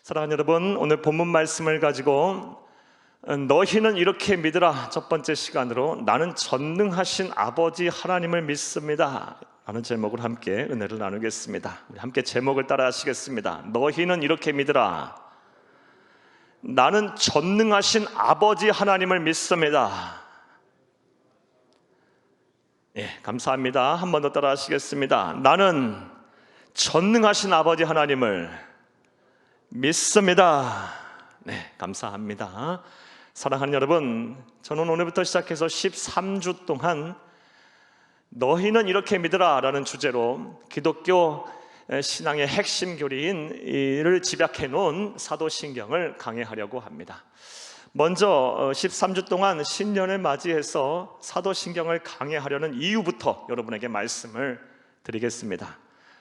사랑하는 여러분, 오늘 본문 말씀을 가지고 너희는 이렇게 믿으라 첫 번째 시간으로 나는 전능하신 아버지 하나님을 믿습니다 라는 제목을 함께 은혜를 나누겠습니다. 우리 함께 제목을 따라 하시겠습니다. 너희는 이렇게 믿으라 나는 전능하신 아버지 하나님을 믿습니다. 감사합니다. 한 번 더 따라 하시겠습니다. 나는 전능하신 아버지 하나님을 믿습니다. 감사합니다. 사랑하는 여러분, 저는 오늘부터 시작해서 13주 동안 너희는 이렇게 믿으라 라는 주제로 기독교 신앙의 핵심 교리인 이를 집약해 놓은 사도신경을 강해하려고 합니다. 먼저 13주 동안 신년을 맞이해서 사도신경을 강해하려는 이유부터 여러분에게 말씀을 드리겠습니다.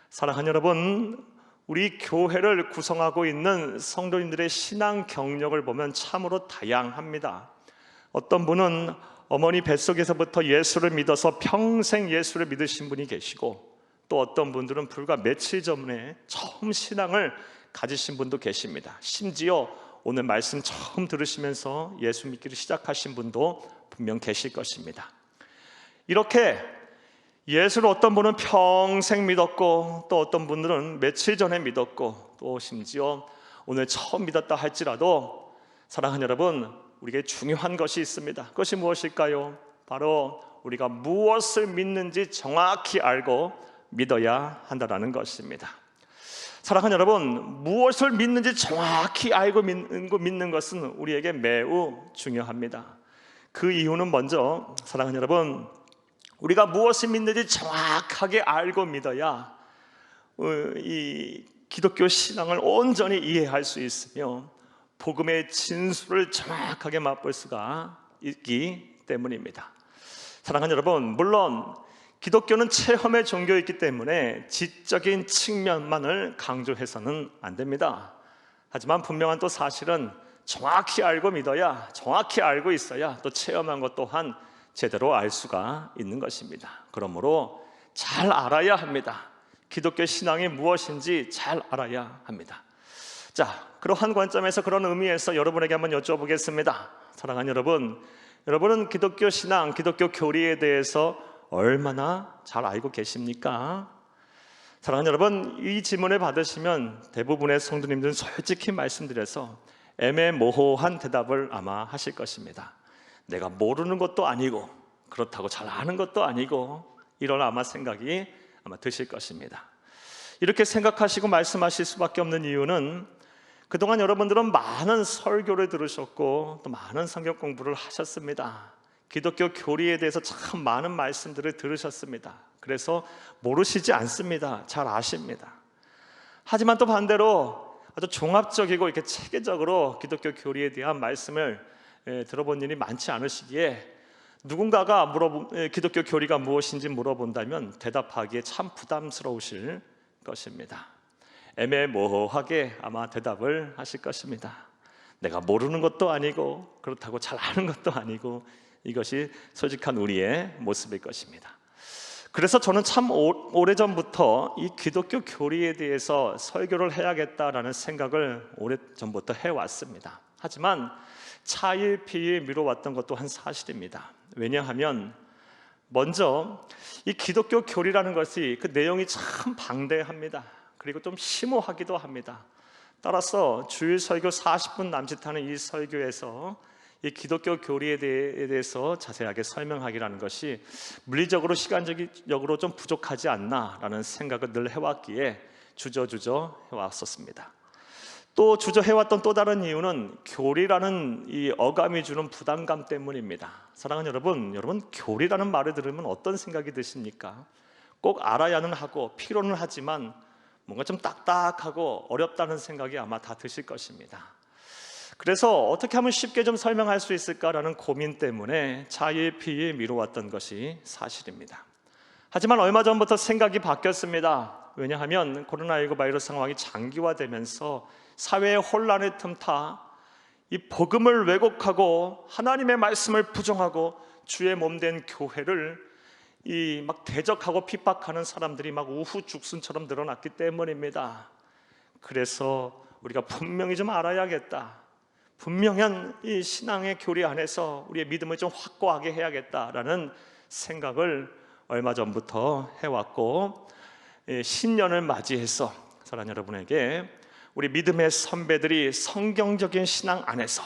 사랑하는 여러분, 우리 교회를 구성하고 있는 성도님들의 신앙 경력을 보면 참으로 다양합니다. 어떤 분은 어머니 뱃속에서부터 예수를 믿어서 평생 예수를 믿으신 분이 계시고, 또 어떤 분들은 불과 며칠 전에 처음 신앙을 가지신 분도 계십니다. 심지어 오늘 말씀 처음 들으시면서 예수 믿기를 시작하신 분도 분명 계실 것입니다. 이렇게 예수를 어떤 분은 평생 믿었고, 또 어떤 분들은 며칠 전에 믿었고, 또 심지어 오늘 처음 믿었다 할지라도 사랑하는 여러분, 우리에게 중요한 것이 있습니다. 그것이 무엇일까요? 바로 우리가 무엇을 믿는지 정확히 알고 믿어야 한다는 것입니다. 사랑하는 여러분, 무엇을 믿는지 정확히 알고 믿는 것은 우리에게 매우 중요합니다. 그 이유는 먼저 사랑하는 여러분, 우리가 무엇을 믿는지 정확하게 알고 믿어야 이 기독교 신앙을 온전히 이해할 수 있으며 복음의 진수를 정확하게 맛볼 수가 있기 때문입니다. 사랑하는 여러분, 물론 기독교는 체험의 종교이기 때문에 지적인 측면만을 강조해서는 안 됩니다. 하지만 분명한 또 사실은 정확히 알고 믿어야, 정확히 알고 있어야 또 체험한 것 또한 제대로 알 수가 있는 것입니다. 그러므로 잘 알아야 합니다. 기독교 신앙이 무엇인지 잘 알아야 합니다. 자, 그러한 관점에서, 그런 의미에서 여러분에게 한번 여쭤보겠습니다. 사랑하는 여러분, 여러분은 기독교 신앙, 기독교 교리에 대해서 얼마나 잘 알고 계십니까? 사랑하는 여러분, 이 질문을 받으시면 대부분의 성도님들은 솔직히 말씀드려서 애매모호한 대답을 아마 하실 것입니다. 내가 모르는 것도 아니고 그렇다고 잘 아는 것도 아니고, 이런 아마 생각이 아마 드실 것입니다. 이렇게 생각하시고 말씀하실 수밖에 없는 이유는 그동안 여러분들은 많은 설교를 들으셨고 또 많은 성경 공부를 하셨습니다. 기독교 교리에 대해서 참 많은 말씀들을 들으셨습니다. 그래서 모르시지 않습니다. 잘 아십니다. 하지만 또 반대로 아주 종합적이고 이렇게 체계적으로 기독교 교리에 대한 말씀을 들어본 일이 많지 않으시기에 누군가가 기독교 교리가 무엇인지 물어본다면 대답하기에 참 부담스러우실 것입니다. 애매모호하게 아마 대답을 하실 것입니다. 내가 모르는 것도 아니고 그렇다고 잘 아는 것도 아니고, 이것이 솔직한 우리의 모습일 것입니다. 그래서 저는 참 오래전부터 이 기독교 교리에 대해서 설교를 해야겠다라는 생각을 오래전부터 해왔습니다. 하지만 차일피일 미뤄왔던 것도 한 사실입니다. 왜냐하면 먼저 이 기독교 교리라는 것이 그 내용이 참 방대합니다. 그리고 좀 심오하기도 합니다. 따라서 주일 설교 40분 남짓하는 이 설교에서 이 기독교 교리에 대해서 자세하게 설명하기라는 것이 물리적으로 시간적으로 좀 부족하지 않나라는 생각을 늘 해왔기에 주저주저 해왔었습니다. 또 주저해왔던 또 다른 이유는 교리라는 이 어감이 주는 부담감 때문입니다. 사랑하는 여러분, 교리라는 말을 들으면 어떤 생각이 드십니까? 꼭 알아야는 하고 필요는 하지만 뭔가 좀 딱딱하고 어렵다는 생각이 아마 다 드실 것입니다. 그래서 어떻게 하면 쉽게 좀 설명할 수 있을까라는 고민 때문에 차일피일 미뤄왔던 것이 사실입니다. 하지만 얼마 전부터 생각이 바뀌었습니다. 왜냐하면 코로나19 바이러스 상황이 장기화되면서 사회의 혼란을 틈타 이 복음을 왜곡하고 하나님의 말씀을 부정하고 주의 몸된 교회를 막 대적하고 핍박하는 사람들이 막 우후죽순처럼 늘어났기 때문입니다. 그래서 우리가 분명히 좀 알아야겠다. 분명한 이 신앙의 교리 안에서 우리의 믿음을 좀 확고하게 해야겠다라는 생각을 얼마 전부터 해왔고, 신년을 맞이해서 사랑하는 여러분에게 우리 믿음의 선배들이 성경적인 신앙 안에서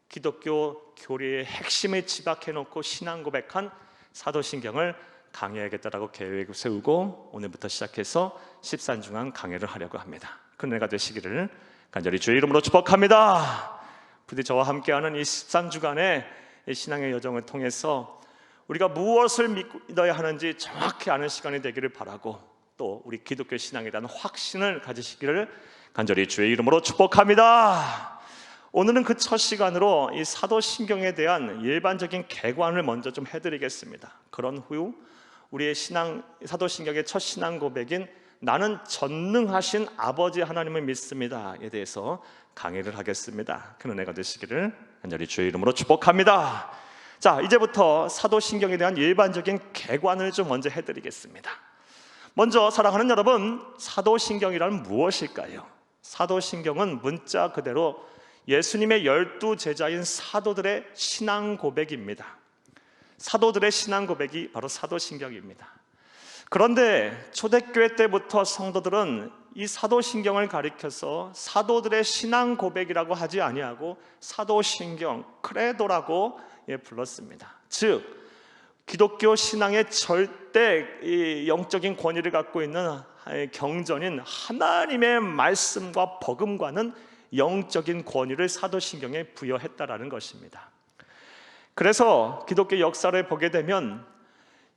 기독교 교리의 핵심을 지박해놓고 신앙 고백한 사도신경을 강의하겠다라고 계획을 세우고 오늘부터 시작해서 13주간 강의를 하려고 합니다. 그 은혜가 되시기를 간절히 주의 이름으로 축복합니다. 부디 저와 함께하는 이 13주간의 신앙의 여정을 통해서 우리가 무엇을 믿어야 하는지 정확히 아는 시간이 되기를 바라고, 또 우리 기독교 신앙에 대한 확신을 가지시기를 간절히 주의 이름으로 축복합니다. 오늘은 그 첫 시간으로 이 사도신경에 대한 일반적인 개관을 먼저 좀 해드리겠습니다. 그런 후 우리의 사도신경의 첫 신앙 고백인 나는 전능하신 아버지 하나님을 믿습니다에 대해서 강의를 하겠습니다. 큰 은혜가 되시기를 간절히 주의 이름으로 축복합니다. 자, 이제부터 사도신경에 대한 일반적인 개관을 좀 먼저 해드리겠습니다. 먼저 사랑하는 여러분, 사도신경이란 무엇일까요? 사도신경은 문자 그대로 예수님의 12제자인 사도들의 신앙 고백입니다. 사도들의 신앙 고백이 바로 사도신경입니다. 그런데 초대교회 때부터 성도들은 이 사도신경을 가리켜서 사도들의 신앙 고백이라고 하지 아니하고 사도신경, 크레도라고 불렀습니다. 즉 기독교 신앙의 절대 영적인 권위를 갖고 있는 경전인 하나님의 말씀과 복음과는 영적인 권위를 사도신경에 부여했다라는 것입니다. 그래서 기독교 역사를 보게 되면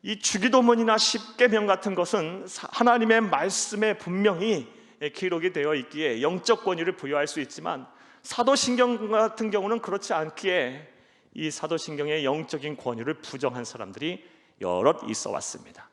이 주기도문이나 십계명 같은 것은 하나님의 말씀에 분명히 기록이 되어 있기에 영적 권위를 부여할 수 있지만, 사도신경 같은 경우는 그렇지 않기에 이 사도신경의 영적인 권위를 부정한 사람들이 여럿 있어 왔습니다.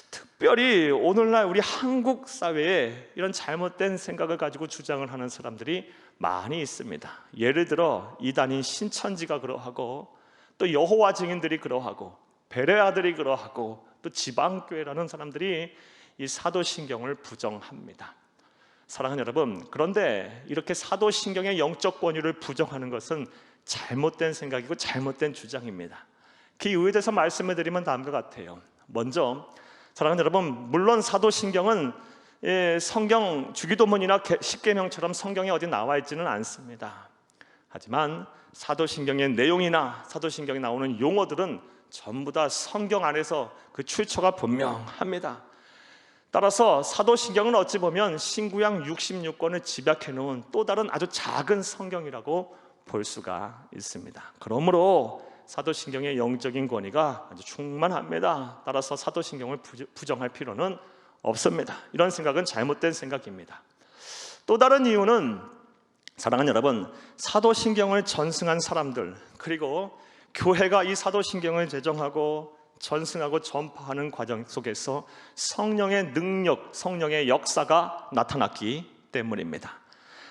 특별히 오늘날 우리 한국 사회에 이런 잘못된 생각을 가지고 주장을 하는 사람들이 많이 있습니다. 예를 들어 이단인 신천지가 그러하고, 또 여호와 증인들이 그러하고, 베레아들이 그러하고, 또 지방교회라는 사람들이 이 사도신경을 부정합니다. 사랑하는 여러분, 그런데 이렇게 사도신경의 영적 권위를 부정하는 것은 잘못된 생각이고 잘못된 주장입니다. 그 이유에 대해서 말씀을 드리면 다음과 같아요. 먼저 사랑하는 여러분, 물론 사도신경은 성경 주기도문이나 십계명처럼 성경에 어디 나와 있지는 않습니다. 하지만 사도신경의 내용이나 사도신경에 나오는 용어들은 전부 다 성경 안에서 그 출처가 분명합니다. 따라서 사도신경은 어찌 보면 신구약 66권을 집약해 놓은 또 다른 아주 작은 성경이라고 볼 수가 있습니다. 그러므로 사도신경의 영적인 권위가 아주 충만합니다. 따라서 사도신경을 부정할 필요는 없습니다. 이런 생각은 잘못된 생각입니다. 또 다른 이유는 사랑하는 여러분, 사도신경을 전승한 사람들, 그리고 교회가 이 사도신경을 제정하고 전승하고 전파하는 과정 속에서 성령의 능력, 성령의 역사가 나타났기 때문입니다.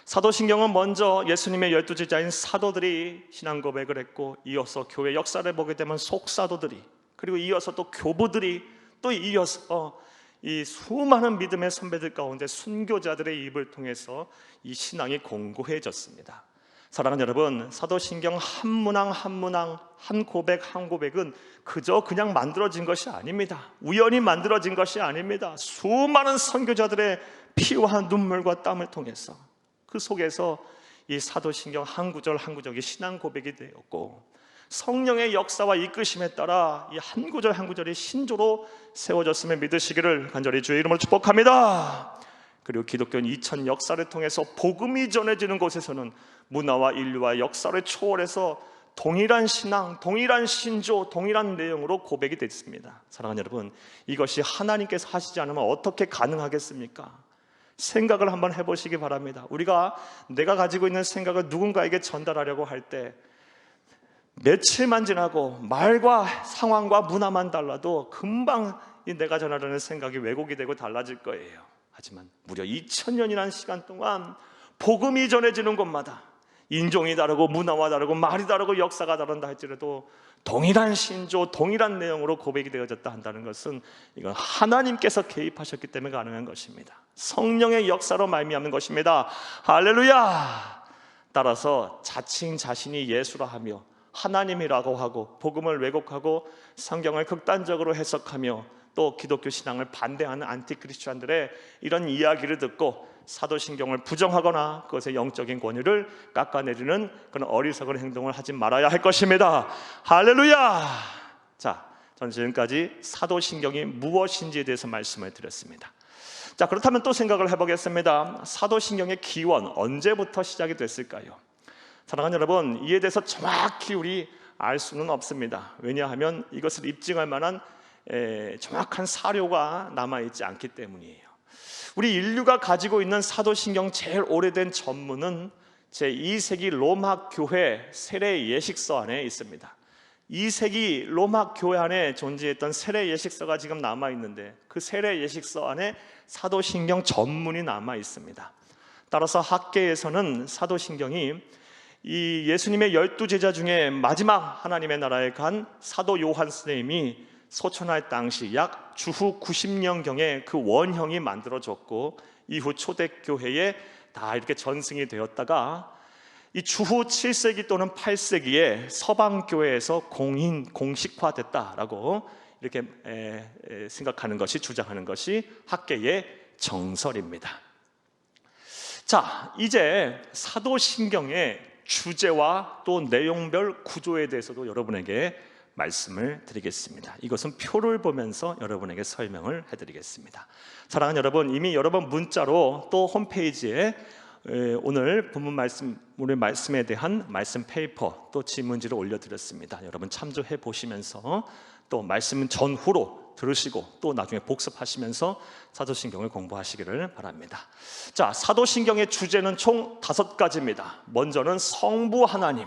사도신경은 먼저 예수님의 12제자인 사도들이 신앙 고백을 했고, 이어서 교회 역사를 보게 되면 속사도들이, 그리고 이어서 또 교부들이, 또 이어서 이 수많은 믿음의 선배들 가운데 순교자들의 입을 통해서 이 신앙이 공고해졌습니다. 사랑하는 여러분, 사도신경 한 문항 한 문항, 한 고백 한 고백은 그저 그냥 만들어진 것이 아닙니다. 우연히 만들어진 것이 아닙니다. 수많은 선교자들의 피와 눈물과 땀을 통해서 그 속에서 이 사도신경 한 구절 한 구절이 신앙 고백이 되었고, 성령의 역사와 이끄심에 따라 이 한 구절 한 구절이 신조로 세워졌음을 믿으시기를 간절히 주의 이름으로 축복합니다. 그리고 기독교는 2000 역사를 통해서 복음이 전해지는 곳에서는 문화와 인류와 역사를 초월해서 동일한 신앙, 동일한 신조, 동일한 내용으로 고백이 됐습니다. 사랑하는 여러분, 이것이 하나님께서 하시지 않으면 어떻게 가능하겠습니까? 생각을 한번 해보시기 바랍니다. 내가 가지고 있는 생각을 누군가에게 전달하려고 할 때 며칠만 지나고 말과 상황과 문화만 달라도 금방 내가 전하려는 생각이 왜곡이 되고 달라질 거예요. 하지만 무려 2000년이라는 시간 동안 복음이 전해지는 곳마다 인종이 다르고 문화가 다르고 말이 다르고 역사가 다른다 할지라도 동일한 신조, 동일한 내용으로 고백이 되어졌다 한다는 것은 이건 하나님께서 개입하셨기 때문에 가능한 것입니다. 성령의 역사로 말미암는 것입니다. 할렐루야! 따라서 자칭 자신이 예수라 하며 하나님이라고 하고 복음을 왜곡하고 성경을 극단적으로 해석하며 또 기독교 신앙을 반대하는 안티크리스천들의 이런 이야기를 듣고 사도신경을 부정하거나 그것의 영적인 권위를 깎아내리는 그런 어리석은 행동을 하지 말아야 할 것입니다. 할렐루야! 자, 저는 지금까지 사도신경이 무엇인지에 대해서 말씀을 드렸습니다. 자, 그렇다면 또 생각을 해보겠습니다. 사도신경의 기원, 언제부터 시작이 됐을까요? 사랑하는 여러분, 이에 대해서 정확히 우리 알 수는 없습니다. 왜냐하면 이것을 입증할 만한 정확한 사료가 남아있지 않기 때문이에요. 우리 인류가 가지고 있는 사도신경 제일 오래된 전문은 제2세기 로마 교회 세례 예식서 안에 있습니다. 2세기 로마 교회 안에 존재했던 세례 예식서가 지금 남아있는데 그 세례 예식서 안에 사도신경 전문이 남아 있습니다. 따라서 학계에서는 사도신경이 이 예수님의 12제자 중에 마지막 하나님의 나라에 간 사도 요한 선생님이 소천할 당시 약 주후 90년경에 그 원형이 만들어졌고 이후 초대교회에 다 이렇게 전승이 되었다가 이 주후 7세기 또는 8세기에 서방교회에서 공식화됐다라고 이렇게 생각하는 것이, 주장하는 것이 학계의 정설입니다. 자, 이제 사도신경의 주제와 또 내용별 구조에 대해서도 여러분에게 말씀을 드리겠습니다. 이것은 표를 보면서 여러분에게 설명을 해드리겠습니다. 사랑하는 여러분, 이미 여러분 문자로 또 홈페이지에 오늘 본문 말씀에 대한 말씀 페이퍼 또 지문지를 올려드렸습니다. 여러분 참조해 보시면서 또 말씀 전후로 들으시고 또 나중에 복습하시면서 사도신경을 공부하시기를 바랍니다. 자, 사도신경의 주제는 총 5가지입니다. 먼저는 성부 하나님,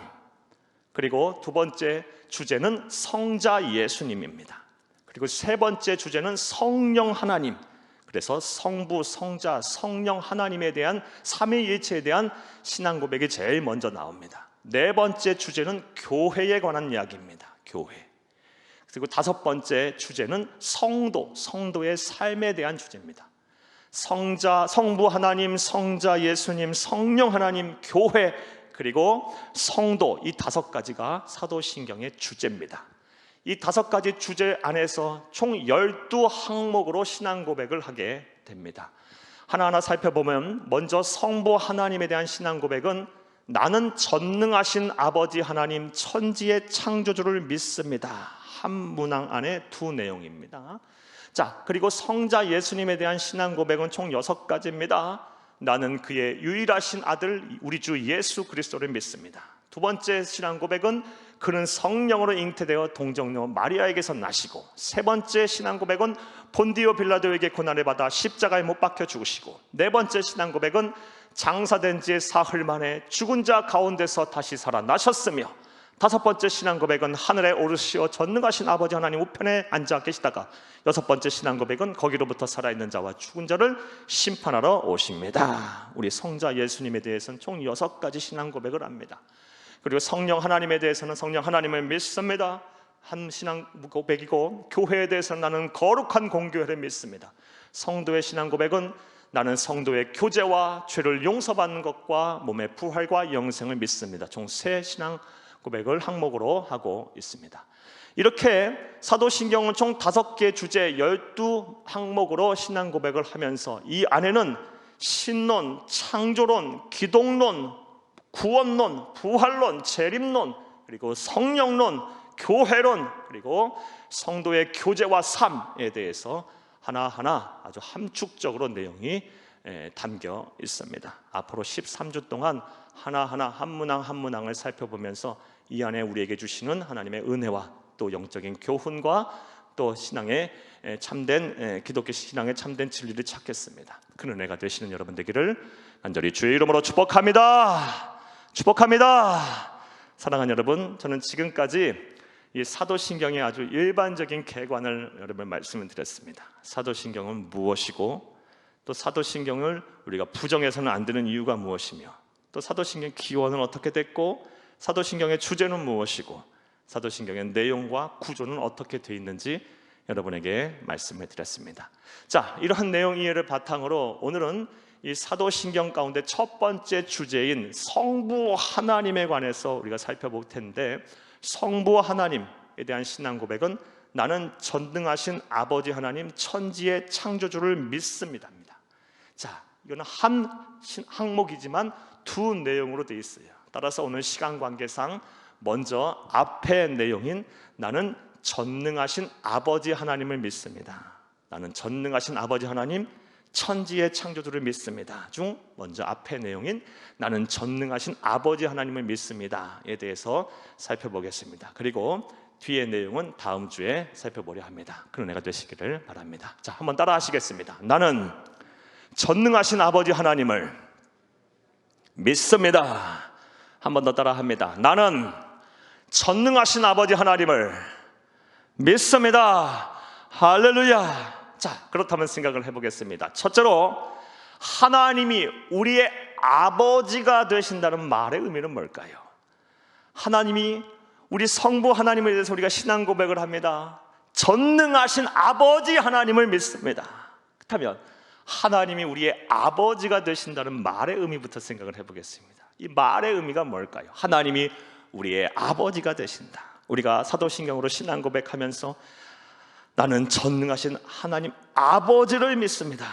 그리고 두 번째 주제는 성자 예수님입니다. 그리고 세 번째 주제는 성령 하나님. 그래서 성부, 성자, 성령 하나님에 대한 삼위일체에 대한 신앙 고백이 제일 먼저 나옵니다. 네 번째 주제는 교회에 관한 이야기입니다. 교회. 그리고 다섯 번째 주제는 성도, 성도의 삶에 대한 주제입니다. 성부 하나님, 성자 예수님, 성령 하나님, 교회, 그리고 성도, 이 5가지가 사도신경의 주제입니다. 이 5가지 주제 안에서 총 12항목으로 신앙 고백을 하게 됩니다. 하나하나 살펴보면 먼저 성부 하나님에 대한 신앙 고백은 나는 전능하신 아버지 하나님 천지의 창조주를 믿습니다. 한 문항 안에 2 내용입니다. 자, 그리고 성자 예수님에 대한 신앙 고백은 총 6가지입니다. 나는 그의 유일하신 아들 우리 주 예수 그리스도를 믿습니다. 두 번째 신앙 고백은 그는 성령으로 잉태되어 동정녀 마리아에게서 나시고, 세 번째 신앙 고백은 본디오 빌라도에게 고난을 받아 십자가에 못 박혀 죽으시고, 네 번째 신앙 고백은 장사된 지 사흘 만에 죽은 자 가운데서 다시 살아나셨으며, 다섯 번째 신앙 고백은 하늘에 오르시어 전능하신 아버지 하나님 우편에 앉아 계시다가, 여섯 번째 신앙 고백은 거기로부터 살아있는 자와 죽은 자를 심판하러 오십니다. 우리 성자 예수님에 대해서는 총 6가지 신앙 고백을 합니다. 그리고 성령 하나님에 대해서는 성령 하나님을 믿습니다. 한 신앙 고백이고, 교회에 대해서는 나는 거룩한 공교회를 믿습니다. 성도의 신앙 고백은 나는 성도의 교제와 죄를 용서받는 것과 몸의 부활과 영생을 믿습니다. 총 3 신앙 고백을 항목으로 하고 있습니다. 이렇게 사도신경은 총 5개 주제 12항목으로 신앙 고백을 하면서 이 안에는 신론, 창조론, 기독론, 구원론, 부활론, 재림론, 그리고 성령론, 교회론, 그리고 성도의 교제와 삶에 대해서 하나하나 아주 함축적으로 내용이 담겨 있습니다. 앞으로 13주 동안 하나하나 한 문항 한 문항을 살펴보면서 이 안에 우리에게 주시는 하나님의 은혜와 또 영적인 교훈과 또 신앙의 참된 기독교 신앙의 참된 진리를 찾겠습니다. 그 은혜가 되시는 여러분 되기를 간절히 주의 이름으로 축복합니다. 축복합니다. 사랑하는 여러분, 저는 지금까지 이 사도신경의 아주 일반적인 개관을 여러분 말씀을 드렸습니다. 사도신경은 무엇이고 또 사도신경을 우리가 부정해서는 안 되는 이유가 무엇이며 또 사도신경 기원은 어떻게 됐고 사도신경의 주제는 무엇이고 사도신경의 내용과 구조는 어떻게 되어 있는지 여러분에게 말씀해 드렸습니다. 자, 이러한 내용 이해를 바탕으로 오늘은 이 사도신경 가운데 첫 번째 주제인 성부 하나님에 관해서 우리가 살펴볼 텐데, 성부 하나님에 대한 신앙 고백은 나는 전능하신 아버지 하나님 천지의 창조주를 믿습니다. 자, 이거는 한 항목이지만 두 내용으로 되어 있어요. 따라서 오늘 시간 관계상 먼저 앞의 내용인 나는 전능하신 아버지 하나님을 믿습니다. 나는 전능하신 아버지 하나님 천지의 창조주를 믿습니다 중 먼저 앞의 내용인 나는 전능하신 아버지 하나님을 믿습니다에 대해서 살펴보겠습니다. 그리고 뒤의 내용은 다음 주에 살펴보려 합니다. 그런 은혜가 되시기를 바랍니다. 자, 한번 따라 하시겠습니다. 나는 전능하신 아버지 하나님을 믿습니다. 한 번 더 따라 합니다. 나는 전능하신 아버지 하나님을 믿습니다. 할렐루야. 자, 그렇다면 생각을 해보겠습니다. 첫째로, 하나님이 우리의 아버지가 되신다는 말의 의미는 뭘까요? 하나님이, 우리 성부 하나님에 대해서 우리가 신앙 고백을 합니다. 전능하신 아버지 하나님을 믿습니다. 그렇다면 하나님이 우리의 아버지가 되신다는 말의 의미부터 생각을 해보겠습니다. 이 말의 의미가 뭘까요? 하나님이 우리의 아버지가 되신다. 우리가 사도신경으로 신앙 고백하면서 나는 전능하신 하나님 아버지를 믿습니다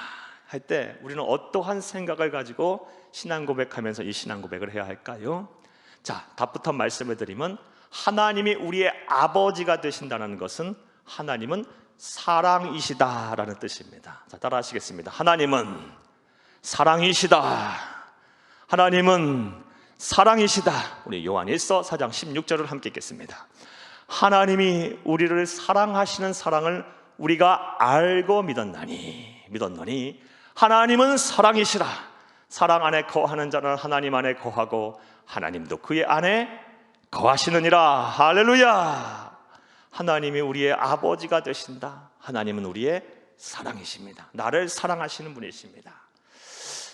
할 때 우리는 어떠한 생각을 가지고 신앙 고백하면서 이 신앙 고백을 해야 할까요? 자, 답부터 말씀을 드리면, 하나님이 우리의 아버지가 되신다는 것은 하나님은 사랑이시다라는 뜻입니다. 자, 따라 하시겠습니다. 하나님은 사랑이시다. 하나님은 사랑이시다. 우리 요한일서 4장 16절을 함께 읽겠습니다. 하나님이 우리를 사랑하시는 사랑을 우리가 알고 믿었노니 하나님은 사랑이시라. 사랑 안에 거하는 자는 하나님 안에 거하고 하나님도 그의 안에 거하시느니라. 할렐루야. 하나님이 우리의 아버지가 되신다. 하나님은 우리의 사랑이십니다. 나를 사랑하시는 분이십니다.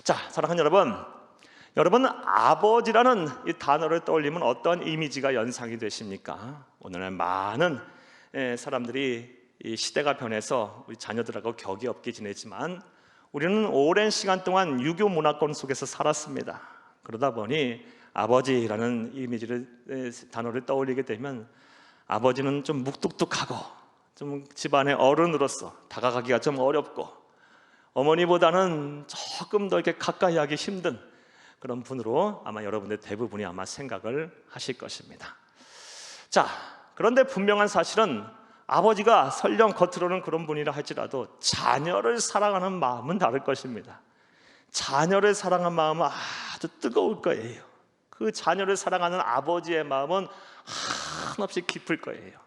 자, 사랑하는 여러분, 아버지라는 이 단어를 떠올리면 어떤 이미지가 연상이 되십니까? 오늘날 많은 사람들이 이 시대가 변해서 우리 자녀들하고 격이 없게 지내지만 우리는 오랜 시간 동안 유교 문화권 속에서 살았습니다. 그러다 보니 아버지라는 단어를 떠올리게 되면 아버지는 좀 묵뚝뚝하고 좀 집안의 어른으로서 다가가기가 좀 어렵고 어머니보다는 조금 더 이렇게 가까이 하기 힘든 그런 분으로 아마 여러분들 대부분이 아마 생각을 하실 것입니다. 자, 그런데 분명한 사실은 아버지가 설령 겉으로는 그런 분이라 할지라도 자녀를 사랑하는 마음은 다를 것입니다. 자녀를 사랑하는 마음은 아주 뜨거울 거예요. 그 자녀를 사랑하는 아버지의 마음은 한없이 깊을 거예요.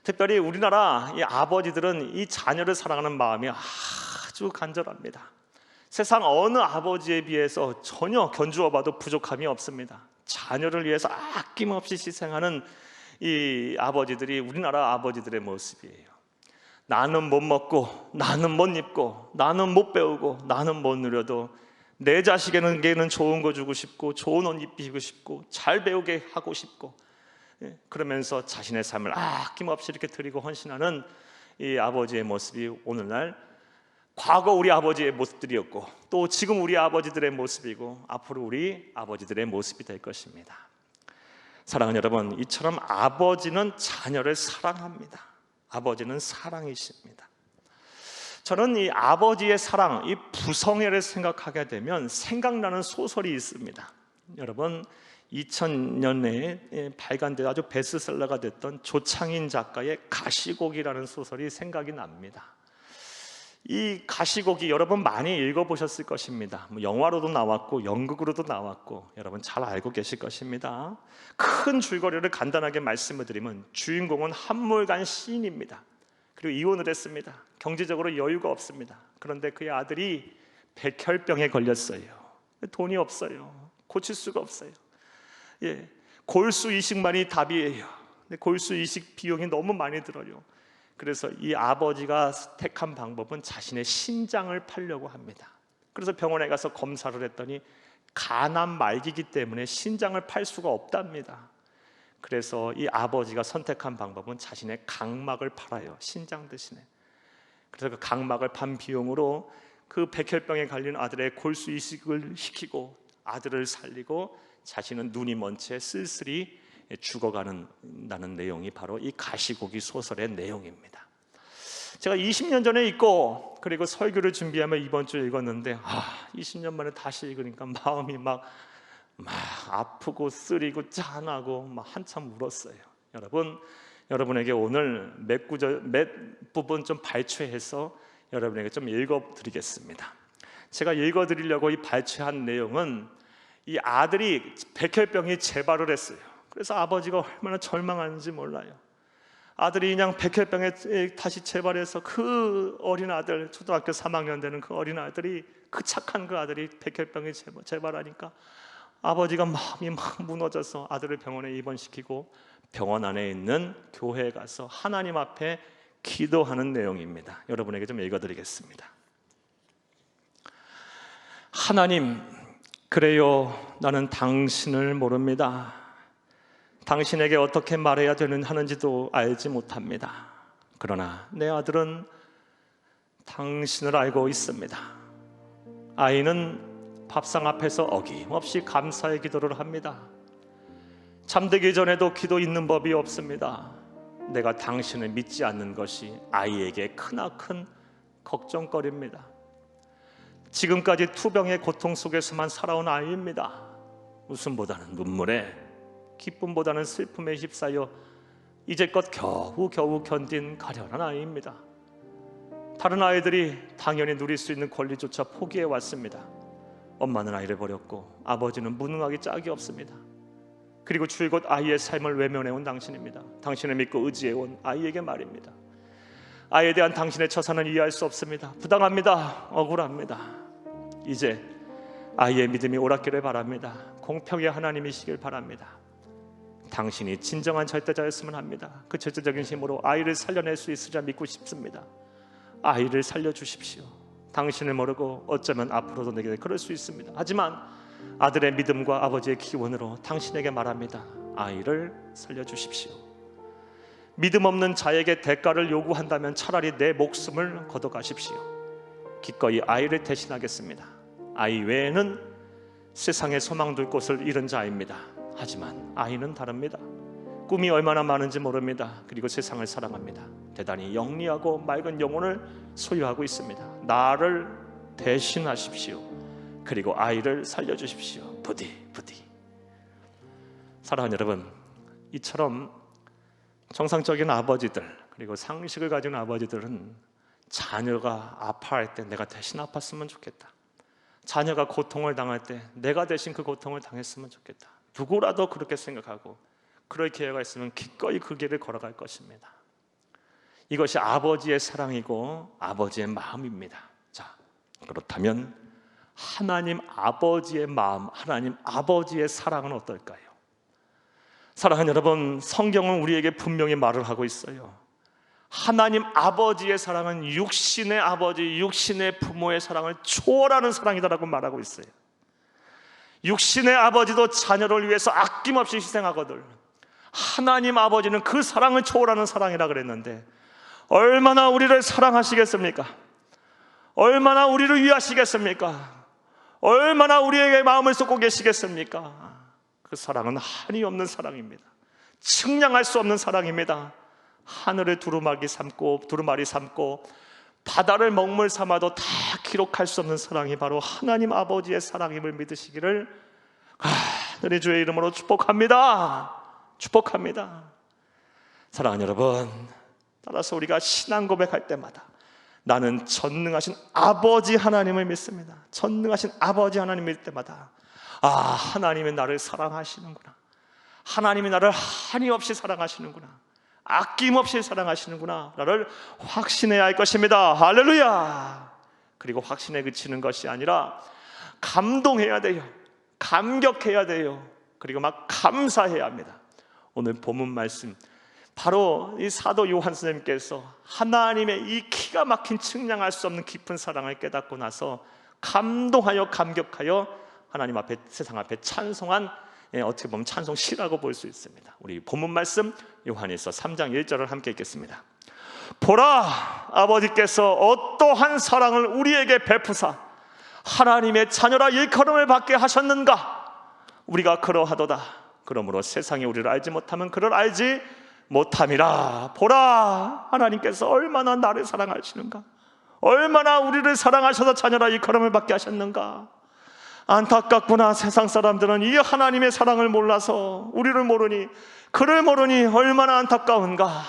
특별히 우리나라 이 아버지들은 이 자녀를 사랑하는 마음이 아주 간절합니다. 세상 어느 아버지에 비해서 전혀 견주어봐도 부족함이 없습니다. 자녀를 위해서 아낌없이 희생하는 이 아버지들이 우리나라 아버지들의 모습이에요. 나는 못 먹고, 나는 못 입고, 나는 못 배우고, 나는 못 누려도 내 자식에게는 좋은 거 주고 싶고, 좋은 옷 입히고 싶고, 잘 배우게 하고 싶고, 그러면서 자신의 삶을 아낌없이 이렇게 드리고 헌신하는 이 아버지의 모습이 오늘날 과거 우리 아버지의 모습들이었고 또 지금 우리 아버지들의 모습이고 앞으로 우리 아버지들의 모습이 될 것입니다. 사랑하는 여러분, 이처럼 아버지는 자녀를 사랑합니다. 아버지는 사랑이십니다. 저는 이 아버지의 사랑, 이 부성애를 생각하게 되면 생각나는 소설이 있습니다. 여러분, 2000년에 발간돼 아주 베스트셀러가 됐던 조창인 작가의 가시곡이라는 소설이 생각이 납니다. 이 가시곡이 여러분 많이 읽어보셨을 것입니다. 영화로도 나왔고 연극으로도 나왔고 여러분 잘 알고 계실 것입니다. 큰 줄거리를 간단하게 말씀을 드리면 주인공은 한물간 시인입니다. 그리고 이혼을 했습니다. 경제적으로 여유가 없습니다. 그런데 그의 아들이 백혈병에 걸렸어요. 돈이 없어요. 고칠 수가 없어요. 골수 이식만이 답이에요. 근데 골수 이식 비용이 너무 많이 들어요. 그래서 이 아버지가 택한 방법은 자신의 심장을 팔려고 합니다. 그래서 병원에 가서 검사를 했더니 가난 말기이기 때문에 신장을 팔 수가 없답니다. 그래서 이 아버지가 선택한 방법은 자신의 각막을 팔아요. 신장 대신에. 그래서 그 각막을 판 비용으로 그 백혈병에 걸린 아들의 골수 이식을 시키고 아들을 살리고 자신은 눈이 먼 채 쓸쓸히 죽어가는 내용이 바로 이 가시고기 소설의 내용입니다. 제가 20년 전에 읽고 그리고 설교를 준비하며 이번 주에 읽었는데 20년 만에 다시 읽으니까 마음이 막 아프고 쓰리고 짠하고 막 한참 울었어요. 여러분에게 오늘 몇 부분 좀 발췌해서 여러분에게 좀 읽어드리겠습니다. 제가 읽어드리려고 이 발췌한 내용은 이 아들이 백혈병이 재발을 했어요. 그래서 아버지가 얼마나 절망하는지 몰라요. 아들이 그냥 백혈병에 다시 재발해서 그 어린 아들, 초등학교 3학년 되는 그 어린 아들이, 그 착한 그 아들이 백혈병에 재발하니까 아버지가 마음이 막 무너져서 아들을 병원에 입원시키고 병원 안에 있는 교회에 가서 하나님 앞에 기도하는 내용입니다. 여러분에게 좀 읽어드리겠습니다. 하나님, 그래요, 나는 당신을 모릅니다. 당신에게 어떻게 말해야 하는지도 알지 못합니다. 그러나 내 아들은 당신을 알고 있습니다. 아이는 밥상 앞에서 어김없이 감사의 기도를 합니다. 잠들기 전에도 기도 있는 법이 없습니다. 내가 당신을 믿지 않는 것이 아이에게 크나큰 걱정거리입니다. 지금까지 투병의 고통 속에서만 살아온 아이입니다. 웃음보다는 눈물에, 기쁨보다는 슬픔에 휩싸여 이제껏 겨우 견딘 가련한 아이입니다. 다른 아이들이 당연히 누릴 수 있는 권리조차 포기해 왔습니다. 엄마는 아이를 버렸고 아버지는 무능하기 짝이 없습니다. 그리고 줄곧 아이의 삶을 외면해온 당신입니다. 당신을 믿고 의지해온 아이에게 말입니다. 아이에 대한 당신의 처사는 이해할 수 없습니다. 부당합니다. 억울합니다. 이제 아이의 믿음이 오락기를 바랍니다. 공평의 하나님이시길 바랍니다. 당신이 진정한 절대자였으면 합니다. 그 절대적인 힘으로 아이를 살려낼 수 있으리라 믿고 싶습니다. 아이를 살려주십시오. 당신을 모르고 어쩌면 앞으로도 내게 그럴 수 있습니다. 하지만 아들의 믿음과 아버지의 기원으로 당신에게 말합니다. 아이를 살려주십시오. 믿음 없는 자에게 대가를 요구한다면 차라리 내 목숨을 걷어가십시오. 기꺼이 아이를 대신하겠습니다. 아이 외에는 세상에 소망 둘 곳을 잃은 자입니다. 하지만 아이는 다릅니다. 꿈이 얼마나 많은지 모릅니다. 그리고 세상을 사랑합니다. 대단히 영리하고 맑은 영혼을 소유하고 있습니다. 나를 대신하십시오. 그리고 아이를 살려주십시오. 부디. 사랑하는 여러분, 이처럼 정상적인 아버지들, 그리고 상식을 가진 아버지들은 자녀가 아파할 때 내가 대신 아팠으면 좋겠다. 자녀가 고통을 당할 때 내가 대신 그 고통을 당했으면 좋겠다. 누구라도 그렇게 생각하고 그럴 기회가 있으면 기꺼이 그 길을 걸어갈 것입니다. 이것이 아버지의 사랑이고 아버지의 마음입니다. 자, 그렇다면 하나님 아버지의 마음, 하나님 아버지의 사랑은 어떨까요? 사랑하는 여러분, 성경은 우리에게 분명히 말을 하고 있어요. 하나님 아버지의 사랑은 육신의 아버지, 육신의 부모의 사랑을 초월하는 사랑이다라고 말하고 있어요. 육신의 아버지도 자녀를 위해서 아낌없이 희생하거든. 하나님 아버지는 그 사랑을 초월하는 사랑이라 그랬는데 얼마나 우리를 사랑하시겠습니까? 얼마나 우리를 위하시겠습니까? 얼마나 우리에게 마음을 쏟고 계시겠습니까? 그 사랑은 한이 없는 사랑입니다. 측량할 수 없는 사랑입니다. 하늘을 두루마리 삼고 바다를 먹물 삼아도 다 기록할 수 없는 사랑이 바로 하나님 아버지의 사랑임을 믿으시기를 하늘의 주의 이름으로 축복합니다. 사랑하는 여러분, 따라서 우리가 신앙 고백할 때마다 나는 전능하신 아버지 하나님을 믿습니다. 전능하신 아버지 하나님 믿을 때마다 하나님이 나를 사랑하시는구나, 하나님이 나를 한이 없이 사랑하시는구나, 아낌없이 사랑하시는구나 라를 확신해야 할 것입니다. 할렐루야. 그리고 확신에 그치는 것이 아니라 감동해야 돼요. 감격해야 돼요. 그리고 막 감사해야 합니다. 오늘 본문 말씀, 바로 이 사도 요한 선생님께서 하나님의 이 기가 막힌 측량할 수 없는 깊은 사랑을 깨닫고 나서 감동하여 감격하여 하나님 앞에, 세상 앞에 찬송한, 어떻게 보면 찬송시라고 볼 수 있습니다. 우리 본문 말씀 요한일서 3장 1절을 함께 읽겠습니다. 보라, 아버지께서 어떠한 사랑을 우리에게 베푸사 하나님의 자녀라 일컬음을 받게 하셨는가. 우리가 그러하도다. 그러므로 세상이 우리를 알지 못하면 그를 알지 못함이라. 보라, 하나님께서 얼마나 나를 사랑하시는가, 얼마나 우리를 사랑하셔서 자녀라 일컬음을 받게 하셨는가. 안타깝구나. 세상 사람들은 이 하나님의 사랑을 몰라서, 우리를 모르니, 그를 모르니 얼마나 안타까운가.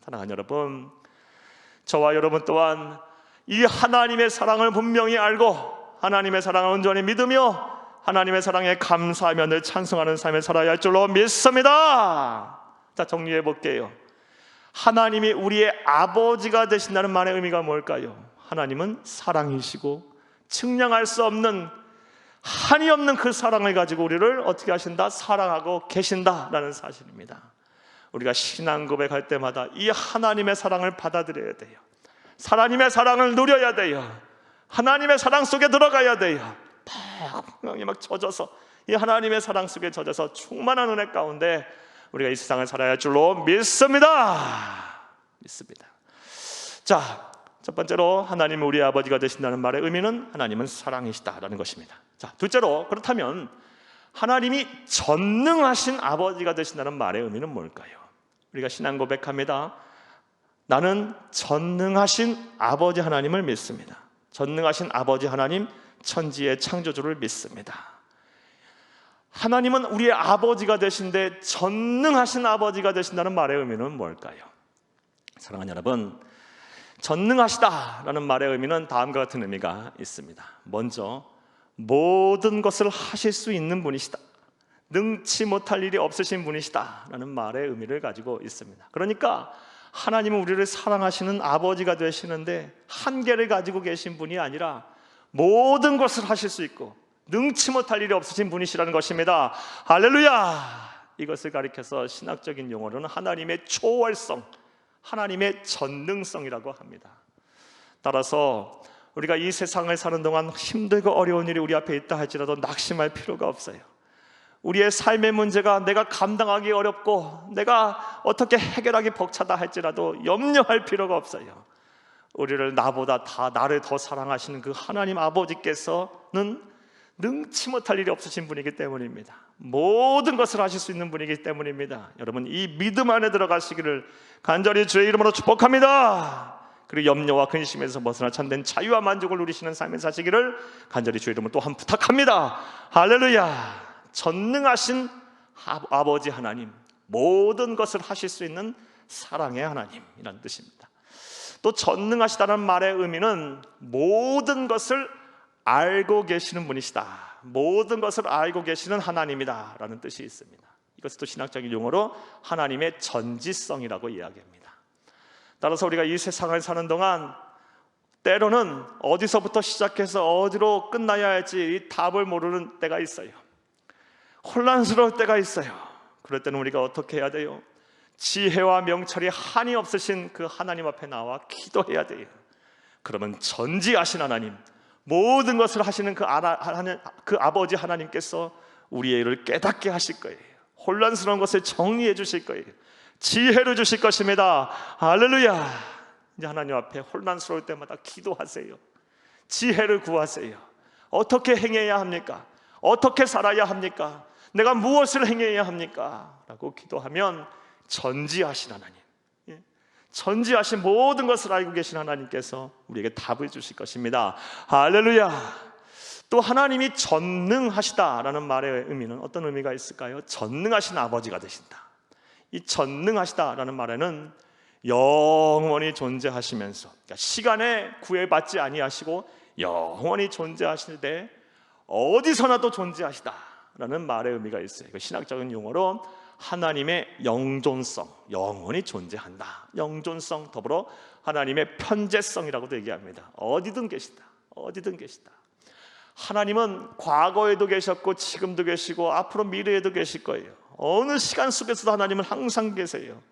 사랑하는 여러분, 저와 여러분 또한 이 하나님의 사랑을 분명히 알고 하나님의 사랑을 온전히 믿으며 하나님의 사랑에 감사하며 늘 찬송하는 삶을 살아야 할 줄로 믿습니다. 자, 정리해 볼게요. 하나님이 우리의 아버지가 되신다는 말의 의미가 뭘까요? 하나님은 사랑이시고 측량할 수 없는, 한이 없는 그 사랑을 가지고 우리를 어떻게 하신다? 사랑하고 계신다라는 사실입니다. 우리가 신앙 고백할 때마다 이 하나님의 사랑을 받아들여야 돼요. 하나님의 사랑을 누려야 돼요. 하나님의 사랑 속에 들어가야 돼요. 분명히 막 젖어서, 이 하나님의 사랑 속에 젖어서 충만한 은혜 가운데 우리가 이 세상을 살아야 할 줄로 믿습니다. 자, 첫 번째로 하나님이 우리의 아버지가 되신다는 말의 의미는 하나님은 사랑이시다라는 것입니다. 자, 둘째로, 그렇다면 하나님이 전능하신 아버지가 되신다는 말의 의미는 뭘까요? 우리가 신앙 고백합니다. 나는 전능하신 아버지 하나님을 믿습니다. 전능하신 아버지 하나님, 천지의 창조주를 믿습니다. 하나님은 우리의 아버지가 되신데 전능하신 아버지가 되신다는 말의 의미는 뭘까요? 사랑하는 여러분, 전능하시다라는 말의 의미는 다음과 같은 의미가 있습니다. 먼저, 모든 것을 하실 수 있는 분이시다, 능치 못할 일이 없으신 분이시다 라는 말의 의미를 가지고 있습니다. 그러니까 하나님은 우리를 사랑하시는 아버지가 되시는데 한계를 가지고 계신 분이 아니라 모든 것을 하실 수 있고 능치 못할 일이 없으신 분이시라는 것입니다. 할렐루야! 이것을 가리켜서 신학적인 용어로는 하나님의 초월성, 하나님의 전능성이라고 합니다. 따라서 우리가 이 세상을 사는 동안 힘들고 어려운 일이 우리 앞에 있다 할지라도 낙심할 필요가 없어요. 우리의 삶의 문제가 내가 감당하기 어렵고 내가 어떻게 해결하기 벅차다 할지라도 염려할 필요가 없어요. 우리를 나를 더 사랑하시는 그 하나님 아버지께서는 능치 못할 일이 없으신 분이기 때문입니다. 모든 것을 하실 수 있는 분이기 때문입니다. 여러분, 이 믿음 안에 들어가시기를 간절히 주의 이름으로 축복합니다. 그리고 염려와 근심에서 벗어나 참된 자유와 만족을 누리시는 삶을 사시기를 간절히 주의 이름으로 또한 부탁합니다. 할렐루야! 전능하신 아버지 하나님, 모든 것을 하실 수 있는 사랑의 하나님이라는 뜻입니다. 또 전능하시다는 말의 의미는 모든 것을 알고 계시는 분이시다, 모든 것을 알고 계시는 하나님이다 라는 뜻이 있습니다. 이것은 또 신학적인 용어로 하나님의 전지성이라고 이야기합니다. 따라서 우리가 이 세상을 사는 동안 때로는 어디서부터 시작해서 어디로 끝나야 할지 이 답을 모르는 때가 있어요. 혼란스러울 때가 있어요. 그럴 때는 우리가 어떻게 해야 돼요? 지혜와 명철이 한이 없으신 그 하나님 앞에 나와 기도해야 돼요. 그러면 전지하신 하나님, 모든 것을 하시는 그 아버지 하나님께서 우리의 일을 깨닫게 하실 거예요. 혼란스러운 것을 정리해 주실 거예요. 지혜를 주실 것입니다. 할렐루야! 이제 하나님 앞에 혼란스러울 때마다 기도하세요. 지혜를 구하세요. 어떻게 행해야 합니까? 어떻게 살아야 합니까? 내가 무엇을 행해야 합니까? 라고 기도하면 전지하신 하나님, 전지하신 모든 것을 알고 계신 하나님께서 우리에게 답을 주실 것입니다. 할렐루야! 또 하나님이 전능하시다라는 말의 의미는 어떤 의미가 있을까요? 전능하신 아버지가 되신다. 이 전능하시다라는 말에는 영원히 존재하시면서, 그러니까 시간에 구애받지 아니하시고 영원히 존재하시는데 어디서나 또 존재하시다라는 말의 의미가 있어요. 신학적인 용어로 하나님의 영존성, 영원히 존재한다. 영존성 더불어 하나님의 편재성이라고도 얘기합니다. 어디든 계시다, 어디든 계시다. 하나님은 과거에도 계셨고 지금도 계시고 앞으로 미래에도 계실 거예요. 어느 시간 속에서도 하나님은 항상 계세요.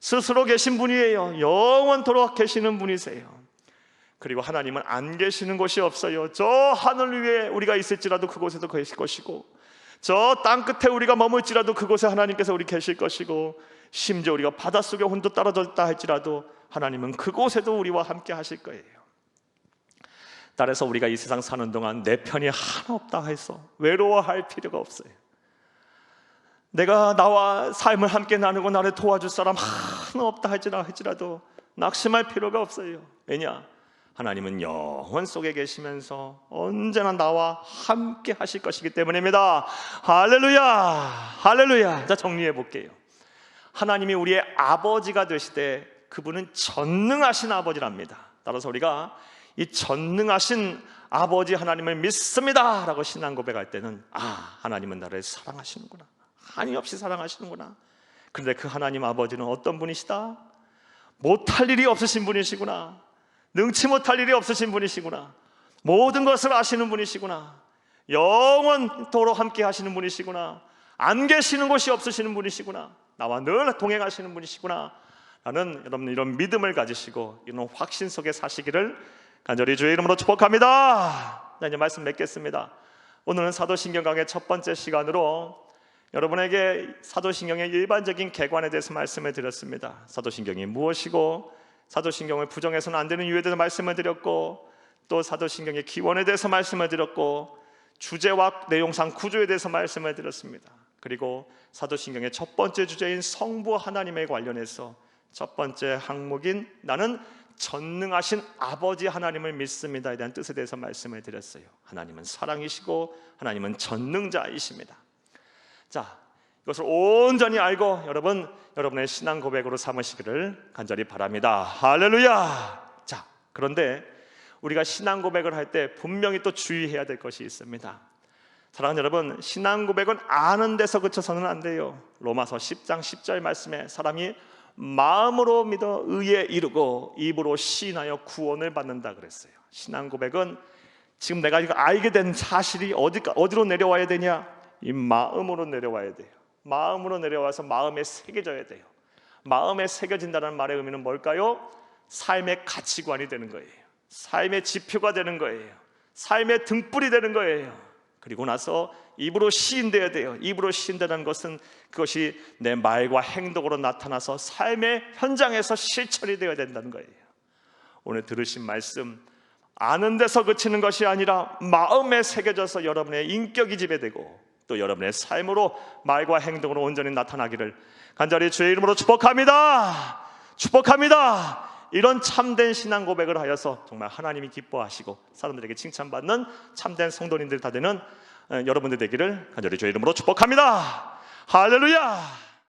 스스로 계신 분이에요. 영원토록 계시는 분이세요. 그리고 하나님은 안 계시는 곳이 없어요. 저 하늘 위에 우리가 있을지라도 그곳에도 계실 것이고, 저 땅 끝에 우리가 머물지라도 그곳에 하나님께서 우리 계실 것이고, 심지어 우리가 바닷속에 혼자 떨어졌다 할지라도 하나님은 그곳에도 우리와 함께 하실 거예요. 따라서 우리가 이 세상 사는 동안 내 편이 하나 없다 해서 외로워할 필요가 없어요. 내가 나와 삶을 함께 나누고 나를 도와줄 사람 하나 없다 할지라도 낙심할 필요가 없어요. 왜냐? 하나님은 영원 속에 계시면서 언제나 나와 함께 하실 것이기 때문입니다. 할렐루야, 할렐루야. 자, 정리해 볼게요. 하나님이 우리의 아버지가 되시되 그분은 전능하신 아버지랍니다. 따라서 우리가 이 전능하신 아버지 하나님을 믿습니다 라고 신앙 고백할 때는, 하나님은 나를 사랑하시는구나, 한이없이 사랑하시는구나. 그런데 그 하나님 아버지는 어떤 분이시다? 못할 일이 없으신 분이시구나, 능치 못할 일이 없으신 분이시구나, 모든 것을 아시는 분이시구나, 영원토록 함께 하시는 분이시구나, 안 계시는 곳이 없으시는 분이시구나, 나와 늘 동행하시는 분이시구나 라는 여러분 이런 믿음을 가지시고 이런 확신 속에 사시기를 간절히 주의 이름으로 축복합니다. 자, 이제 말씀 맺겠습니다. 오늘은 사도신경 강의 첫 번째 시간으로 여러분에게 사도신경의 일반적인 개관에 대해서 말씀을 드렸습니다. 사도신경이 무엇이고, 사도신경을 부정해서는 안 되는 이유에 대해서 말씀을 드렸고, 또 사도신경의 기원에 대해서 말씀을 드렸고, 주제와 내용상 구조에 대해서 말씀을 드렸습니다. 그리고 사도신경의 첫 번째 주제인 성부 하나님에 관련해서 첫 번째 항목인 나는 전능하신 아버지 하나님을 믿습니다에 대한 뜻에 대해서 말씀을 드렸어요. 하나님은 사랑이시고 하나님은 전능자이십니다. 자, 이것을 온전히 알고 여러분의 신앙 고백으로 삼으시기를 간절히 바랍니다. 할렐루야. 자, 그런데 우리가 신앙 고백을 할 때 분명히 또 주의해야 될 것이 있습니다. 사랑하는 여러분, 신앙 고백은 아는 데서 그쳐서는 안 돼요. 로마서 10장 10절 말씀에 사람이 마음으로 믿어 의에 이르고 입으로 시인하여 구원을 받는다 그랬어요. 신앙 고백은 지금 내가 이거 알게 된 사실이 어디로 내려와야 되냐? 이 마음으로 내려와야 돼요. 마음으로 내려와서 마음에 새겨져야 돼요. 마음에 새겨진다는 말의 의미는 뭘까요? 삶의 가치관이 되는 거예요. 삶의 지표가 되는 거예요. 삶의 등불이 되는 거예요. 그리고 나서 입으로 시인되어야 돼요. 입으로 시인되는 것은 그것이 내 말과 행동으로 나타나서 삶의 현장에서 실천이 되어야 된다는 거예요. 오늘 들으신 말씀, 아는 데서 그치는 것이 아니라 마음에 새겨져서 여러분의 인격이 지배되고 또 여러분의 삶으로 말과 행동으로 온전히 나타나기를 간절히 주의 이름으로 축복합니다. 축복합니다. 이런 참된 신앙 고백을 하여서 정말 하나님이 기뻐하시고 사람들에게 칭찬받는 참된 성도님들 다 되는 여러분들 되기를 간절히 주의 이름으로 축복합니다. 할렐루야.